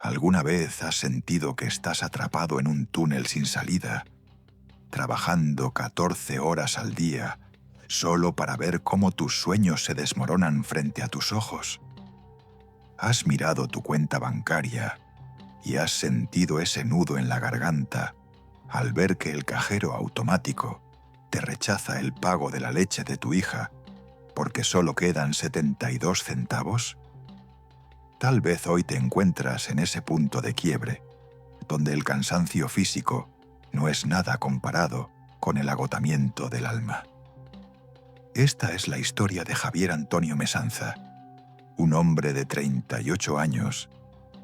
¿Alguna vez has sentido que estás atrapado en un túnel sin salida, trabajando 14 horas al día, solo para ver cómo tus sueños se desmoronan frente a tus ojos? ¿Has mirado tu cuenta bancaria y has sentido ese nudo en la garganta al ver que el cajero automático te rechaza el pago de la leche de tu hija porque solo quedan 72 centavos? Tal vez hoy te encuentras en ese punto de quiebre, donde el cansancio físico no es nada comparado con el agotamiento del alma. Esta es la historia de Javier Antonio Mesanza, un hombre de 38 años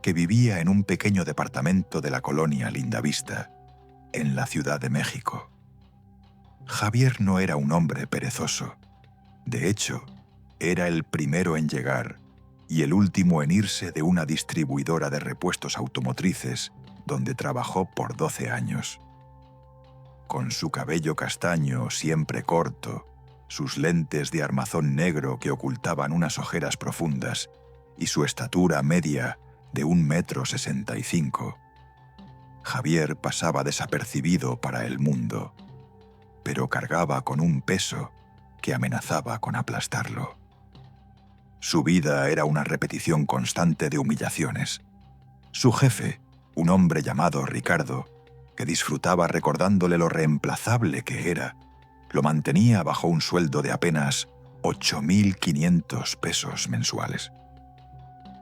que vivía en un pequeño departamento de la colonia Lindavista, en la Ciudad de México. Javier no era un hombre perezoso. De hecho, era el primero en llegar y el último en irse de una distribuidora de repuestos automotrices donde trabajó por 12 años. Con su cabello castaño siempre corto, sus lentes de armazón negro que ocultaban unas ojeras profundas y su estatura media de 1,65 m, Javier pasaba desapercibido para el mundo, pero cargaba con un peso que amenazaba con aplastarlo. Su vida era una repetición constante de humillaciones. Su jefe, un hombre llamado Ricardo, que disfrutaba recordándole lo reemplazable que era, lo mantenía bajo un sueldo de apenas 8.500 pesos mensuales.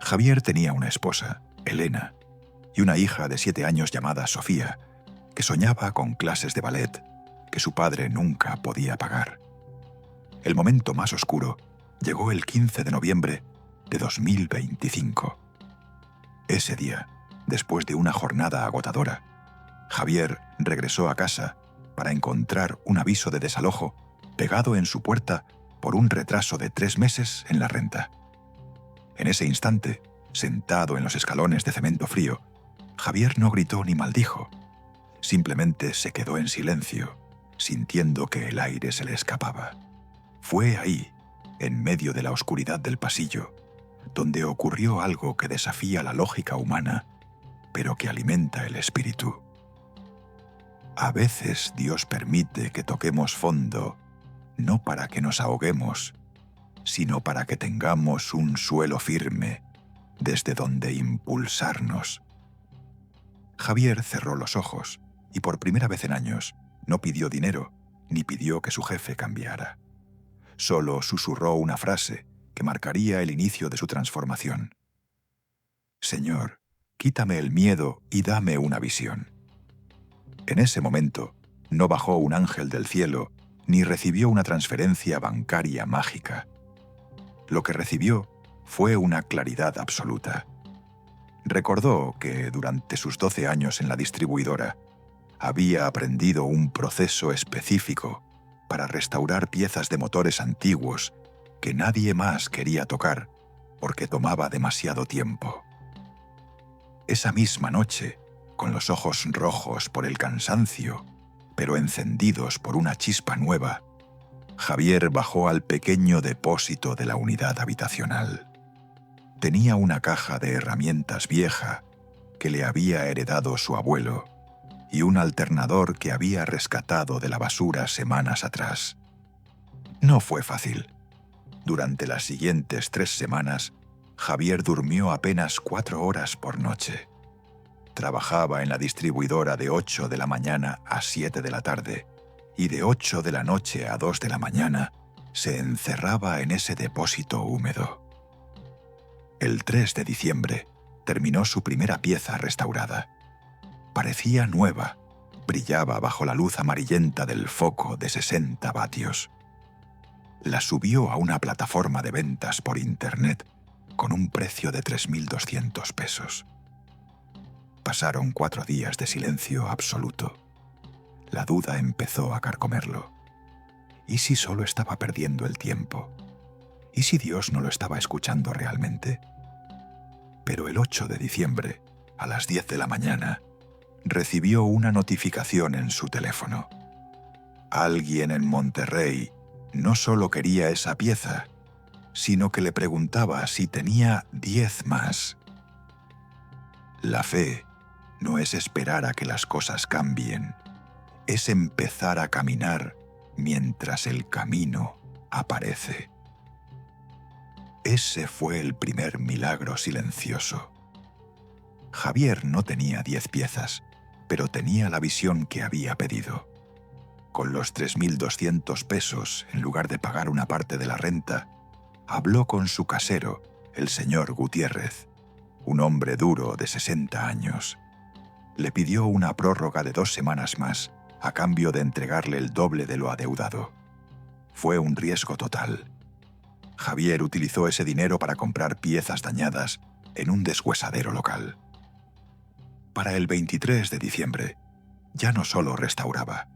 Javier tenía una esposa, Elena, y una hija de 7 años llamada Sofía, que soñaba con clases de ballet que su padre nunca podía pagar. El momento más oscuro llegó el 15 de noviembre de 2025. Ese día, después de una jornada agotadora, Javier regresó a casa para encontrar un aviso de desalojo pegado en su puerta por un retraso de 3 meses en la renta. En ese instante, sentado en los escalones de cemento frío, Javier no gritó ni maldijo. Simplemente se quedó en silencio, sintiendo que el aire se le escapaba. Fue ahí, en medio de la oscuridad del pasillo, donde ocurrió algo que desafía la lógica humana, pero que alimenta el espíritu. A veces Dios permite que toquemos fondo, no para que nos ahoguemos, sino para que tengamos un suelo firme desde donde impulsarnos. Javier cerró los ojos y por primera vez en años no pidió dinero ni pidió que su jefe cambiara. Solo susurró una frase que marcaría el inicio de su transformación. Señor, quítame el miedo y dame una visión. En ese momento, no bajó un ángel del cielo ni recibió una transferencia bancaria mágica. Lo que recibió fue una claridad absoluta. Recordó que durante sus 12 años en la distribuidora había aprendido un proceso específico para restaurar piezas de motores antiguos que nadie más quería tocar porque tomaba demasiado tiempo. Esa misma noche, con los ojos rojos por el cansancio, pero encendidos por una chispa nueva, Javier bajó al pequeño depósito de la unidad habitacional. Tenía una caja de herramientas vieja que le había heredado su abuelo y un alternador que había rescatado de la basura semanas atrás. No fue fácil. Durante las siguientes 3 semanas, Javier durmió apenas 4 horas por noche. Trabajaba en la distribuidora de 8 de la mañana a 7 de la tarde y de 8 de la noche a 2 de la mañana se encerraba en ese depósito húmedo. El 3 de diciembre terminó su primera pieza restaurada. Parecía nueva, brillaba bajo la luz amarillenta del foco de 60 vatios. La subió a una plataforma de ventas por internet con un precio de 3.200 pesos. Pasaron 4 días de silencio absoluto. La duda empezó a carcomerlo. ¿Y si solo estaba perdiendo el tiempo? ¿Y si Dios no lo estaba escuchando realmente? Pero el 8 de diciembre, a las 10 de la mañana, recibió una notificación en su teléfono. Alguien en Monterrey no solo quería esa pieza, sino que le preguntaba si tenía 10 más. La fe no es esperar a que las cosas cambien, es empezar a caminar mientras el camino aparece. Ese fue el primer milagro silencioso. Javier no tenía 10 piezas, pero tenía la visión que había pedido. Con los 3.200 pesos, en lugar de pagar una parte de la renta, habló con su casero, el señor Gutiérrez, un hombre duro de 60 años. Le pidió una prórroga de 2 semanas más, a cambio de entregarle el doble de lo adeudado. Fue un riesgo total. Javier utilizó ese dinero para comprar piezas dañadas en un deshuesadero local. Para el 23 de diciembre, ya no solo restauraba.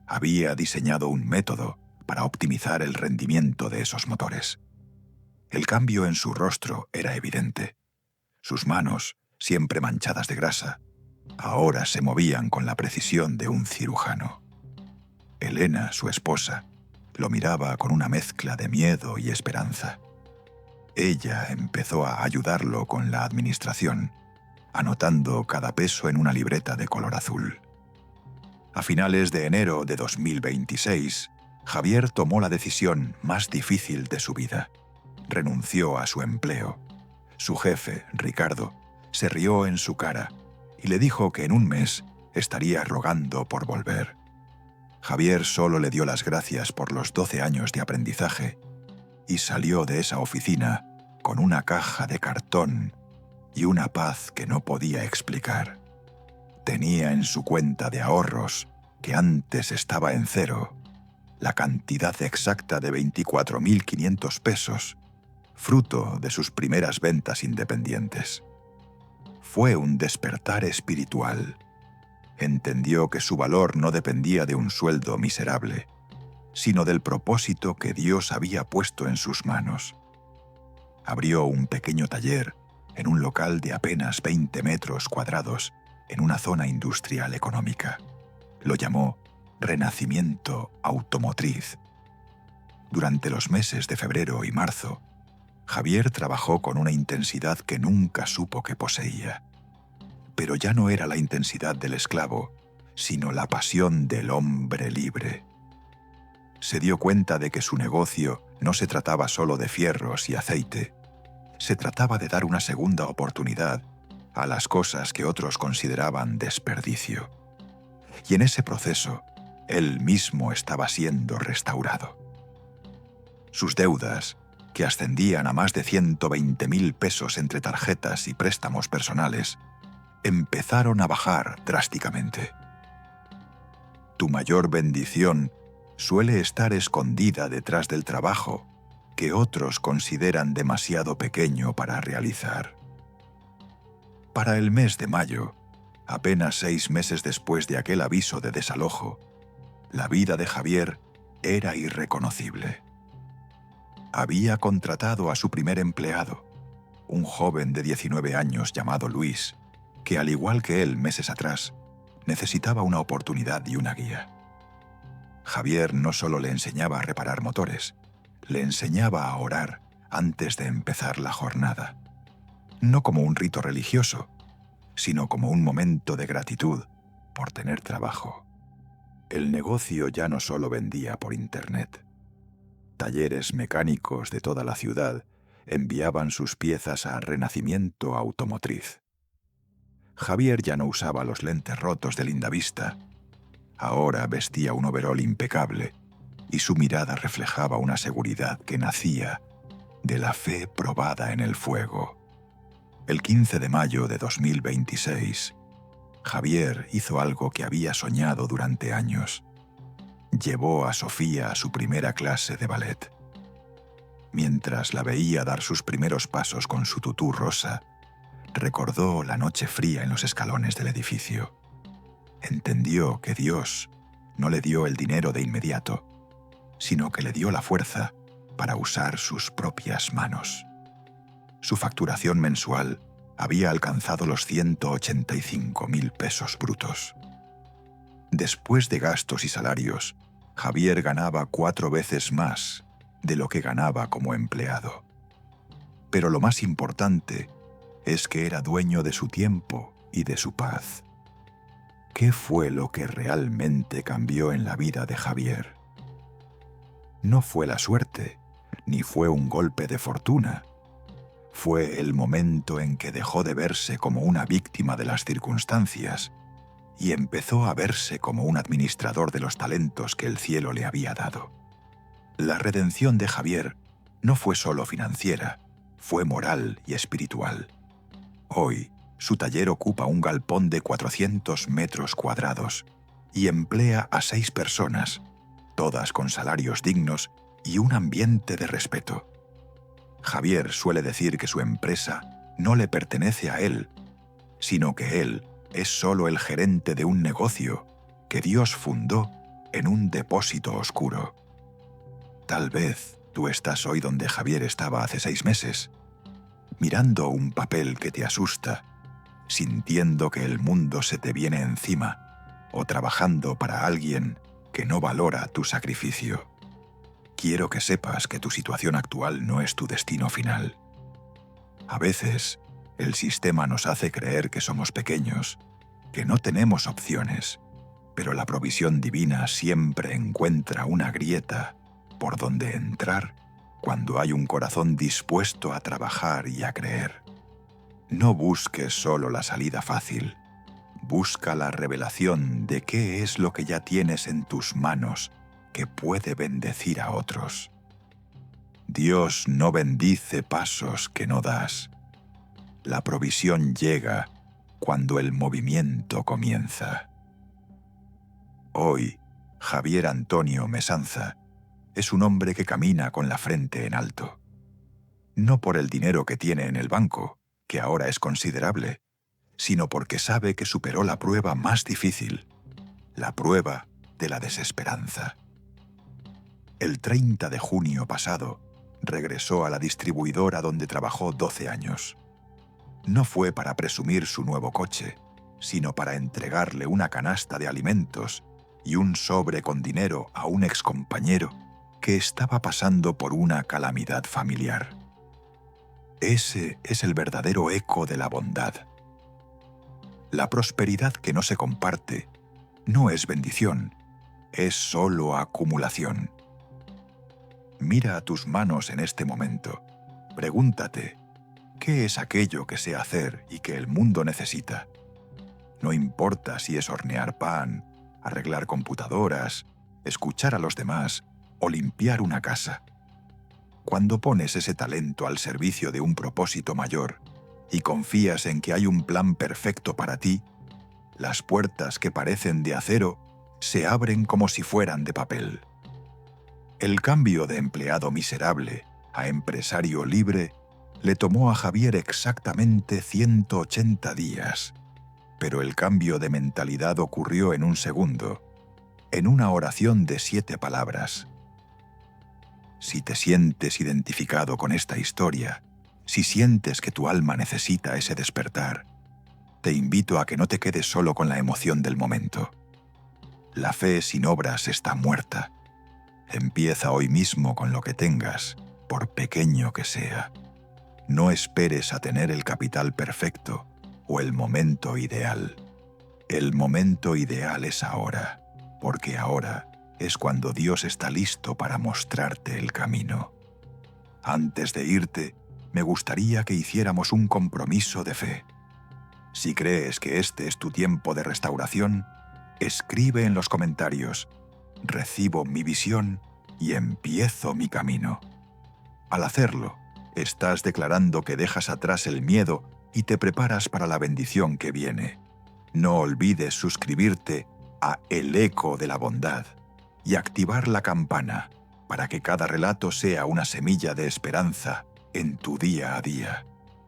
Había diseñado un método para optimizar el rendimiento de esos motores. El cambio en su rostro era evidente. Sus manos, siempre manchadas de grasa, ahora se movían con la precisión de un cirujano. Elena, su esposa, lo miraba con una mezcla de miedo y esperanza. Ella empezó a ayudarlo con la administración, anotando cada peso en una libreta de color azul. A finales de enero de 2026, Javier tomó la decisión más difícil de su vida. Renunció a su empleo. Su jefe, Ricardo, se rió en su cara y le dijo que en un mes estaría rogando por volver. Javier solo le dio las gracias por los 12 años de aprendizaje y salió de esa oficina con una caja de cartón y una paz que no podía explicar. Tenía en su cuenta de ahorros, que antes estaba en cero, la cantidad exacta de 24.500 pesos, fruto de sus primeras ventas independientes. Fue un despertar espiritual. Entendió que su valor no dependía de un sueldo miserable, sino del propósito que Dios había puesto en sus manos. Abrió un pequeño taller en un local de apenas 20 metros cuadrados en una zona industrial económica. Lo llamó Renacimiento Automotriz. Durante los meses de febrero y marzo, Javier trabajó con una intensidad que nunca supo que poseía. Pero ya no era la intensidad del esclavo, sino la pasión del hombre libre. Se dio cuenta de que su negocio no se trataba solo de fierros y aceite. Se trataba de dar una segunda oportunidad a las cosas que otros consideraban desperdicio. Y en ese proceso, él mismo estaba siendo restaurado. Sus deudas, que ascendían a más de 120.000 pesos entre tarjetas y préstamos personales, empezaron a bajar drásticamente. Tu mayor bendición suele estar escondida detrás del trabajo que otros consideran demasiado pequeño para realizar. Para el mes de mayo, apenas 6 meses después de aquel aviso de desalojo, la vida de Javier era irreconocible. Había contratado a su primer empleado, un joven de 19 años llamado Luis, que al igual que él meses atrás, necesitaba una oportunidad y una guía. Javier no solo le enseñaba a reparar motores, le enseñaba a orar antes de empezar la jornada. No como un rito religioso, sino como un momento de gratitud por tener trabajo. El negocio ya no solo vendía por internet. Talleres mecánicos de toda la ciudad enviaban sus piezas a Renacimiento Automotriz. Javier ya no usaba los lentes rotos de linda vista. Ahora vestía un overol impecable y su mirada reflejaba una seguridad que nacía de la fe probada en el fuego. El 15 de mayo de 2026, Javier hizo algo que había soñado durante años. Llevó a Sofía a su primera clase de ballet. Mientras la veía dar sus primeros pasos con su tutú rosa, recordó la noche fría en los escalones del edificio. Entendió que Dios no le dio el dinero de inmediato, sino que le dio la fuerza para usar sus propias manos. Su facturación mensual había alcanzado los 185.000 pesos brutos. Después de gastos y salarios, Javier ganaba 4 veces más de lo que ganaba como empleado. Pero lo más importante es que era dueño de su tiempo y de su paz. ¿Qué fue lo que realmente cambió en la vida de Javier? No fue la suerte, ni fue un golpe de fortuna. Fue el momento en que dejó de verse como una víctima de las circunstancias y empezó a verse como un administrador de los talentos que el cielo le había dado. La redención de Javier no fue solo financiera, fue moral y espiritual. Hoy, su taller ocupa un galpón de 400 metros cuadrados y emplea a 6 personas, todas con salarios dignos y un ambiente de respeto. Javier suele decir que su empresa no le pertenece a él, sino que él es solo el gerente de un negocio que Dios fundó en un depósito oscuro. Tal vez tú estás hoy donde Javier estaba hace 6 meses, mirando un papel que te asusta, sintiendo que el mundo se te viene encima, o trabajando para alguien que no valora tu sacrificio. Quiero que sepas que tu situación actual no es tu destino final. A veces, el sistema nos hace creer que somos pequeños, que no tenemos opciones, pero la provisión divina siempre encuentra una grieta por donde entrar cuando hay un corazón dispuesto a trabajar y a creer. No busques solo la salida fácil, busca la revelación de qué es lo que ya tienes en tus manos que puede bendecir a otros. Dios no bendice pasos que no das. La provisión llega cuando el movimiento comienza. Hoy, Javier Antonio Mesanza es un hombre que camina con la frente en alto. No por el dinero que tiene en el banco, que ahora es considerable, sino porque sabe que superó la prueba más difícil, la prueba de la desesperanza. El 30 de junio pasado, regresó a la distribuidora donde trabajó 12 años. No fue para presumir su nuevo coche, sino para entregarle una canasta de alimentos y un sobre con dinero a un excompañero que estaba pasando por una calamidad familiar. Ese es el verdadero eco de la bondad. La prosperidad que no se comparte no es bendición, es solo acumulación. Mira a tus manos en este momento. Pregúntate, ¿qué es aquello que sé hacer y que el mundo necesita? No importa si es hornear pan, arreglar computadoras, escuchar a los demás o limpiar una casa. Cuando pones ese talento al servicio de un propósito mayor y confías en que hay un plan perfecto para ti, las puertas que parecen de acero se abren como si fueran de papel. El cambio de empleado miserable a empresario libre le tomó a Javier exactamente 180 días, pero el cambio de mentalidad ocurrió en un segundo, en una oración de 7 palabras. Si te sientes identificado con esta historia, si sientes que tu alma necesita ese despertar, te invito a que no te quedes solo con la emoción del momento. La fe sin obras está muerta. Empieza hoy mismo con lo que tengas, por pequeño que sea. No esperes a tener el capital perfecto o el momento ideal. El momento ideal es ahora, porque ahora es cuando Dios está listo para mostrarte el camino. Antes de irte, me gustaría que hiciéramos un compromiso de fe. Si crees que este es tu tiempo de restauración, escribe en los comentarios: recibo mi visión y empiezo mi camino. Al hacerlo, estás declarando que dejas atrás el miedo y te preparas para la bendición que viene. No olvides suscribirte a El Eco de la Bondad y activar la campana para que cada relato sea una semilla de esperanza en tu día a día.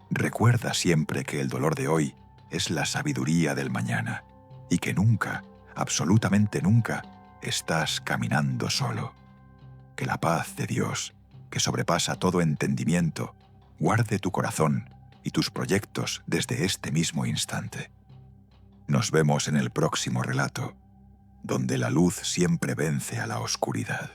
Recuerda siempre que el dolor de hoy es la sabiduría del mañana y que nunca, absolutamente nunca, estás caminando solo. Que la paz de Dios, que sobrepasa todo entendimiento, guarde tu corazón y tus proyectos desde este mismo instante. Nos vemos en el próximo relato, donde la luz siempre vence a la oscuridad.